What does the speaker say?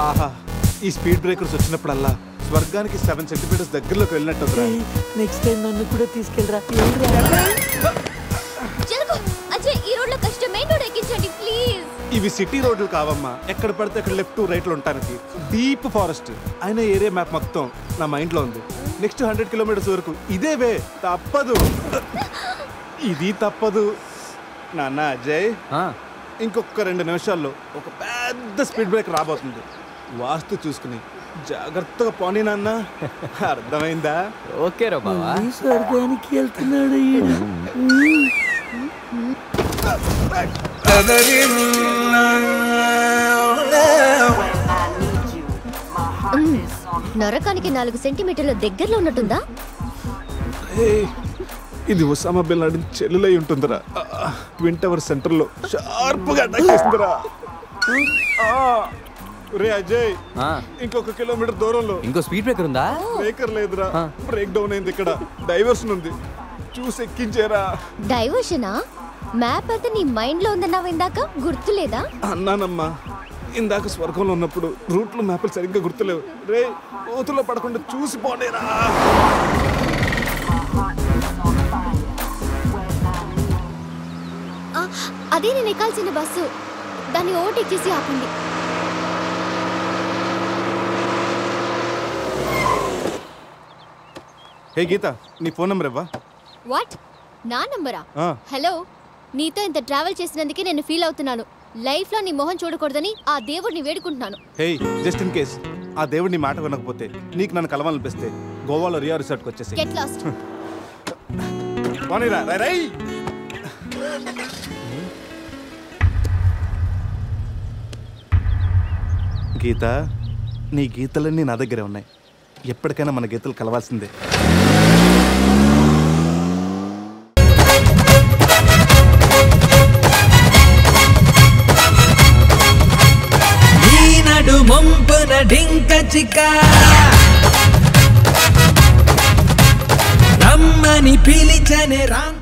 ఆహా, ఈ speed breakers వచ్చినప్పుడల్లా స్వర్గానికి 7 సెంటీమీటర్స్ దగ్గరలోకి వెళ్ళినట్టు. నెక్స్ట్ టైం నన్ను కూడా తీసుకెళ్ళరా. ఇవి సిటీ రోడ్లు కావమ్మా, ఎక్కడ పడితే అక్కడ లెఫ్ట్ రైట్లు ఉండటానికి. డీప్ ఫారెస్ట్ అయిన ఏరియా మ్యాప్ మొత్తం నా మైండ్ లో ఉంది. నెక్స్ట్ 100 కిలోమీటర్స్ వరకు ఇదే వే, తప్పదు. ఇది తప్పదు నాన్న. అజయ్, ఇంకొక 2 నిమిషాల్లో ఒక పెద్ద స్పీడ్ బ్రేక్ రాబోతుంది. వాస్తు చూసుకుని జాగ్రత్తగా పోనీ నాన్న, అర్థమైందా? ఓకే రా బావా. స్వర్గానికి వెళ్తున్నాడు. నరకానికి 4 సెంటీమీటర్ల దగ్గరలో ఉన్నట్టుందా? ఇది ఒసామా బిన్ లాడెన్ చెల్లులై ఉంటుందిరా. ట్విన్ టవర్ సెంటర్ లో షార్ప్ గా అటాక్ చేస్తుందిరా. రే అజయ్, ఇంకొక కిలోమీటర్ దూరంలో ఇంకో స్పీడ్ బ్రేకర్ ఉందా? బ్రేకర్ లేదురా, బ్రేక్ డౌన్ అయింది. ఇక్కడ డైవర్షన్ ఉంది, చూసి ఎక్కించారా. డైవర్షనా? మ్యాప్ అయితే నీ మైండ్ లో ఉందన్నావు ఇందాక, గుర్తులేదా? అన్నానమ్మా, ఇందాక స్వర్గంలో ఉన్నప్పుడు రూట్లు మ్యాప్లు సరిగ్గా గుర్తులేవు. రే, కోతుల్లో పడకుండా చూసి పోనేరా. అదే నేను ఎక్కాల్సిన బస్సు, దాన్ని ఓవర్టేక్ చేసి ఆపండి. హే గీత, నీ ఫోన్ నెంబర్ ఇవ్వా? వాట్? నా నంబరా? హలో, నీతో ఇంత ట్రావెల్ చేసినందుకే నేను ఫీల్ అవుతున్నాను. లైఫ్ లో నీ మొహం చూడకూడదని ఆ దేవుడిని వేడుకుంటున్నాను. హే, జస్ట్ ఇన్ కేస్ ఆ దేవుడిని మాట వినకపోతే నీకు నన్ను కలవాలనిపిస్తే గోవాలో రియా రిసార్ట్కి వచ్చేసి గెట్ లాస్ట్. గీత, నీ గీతలన్నీ నా దగ్గరే ఉన్నాయి. ఎప్పటికైనా మన గీతలు కలవాల్సిందే. ముంపున డింక చిక రమ్మని పిలిచనే రామ్.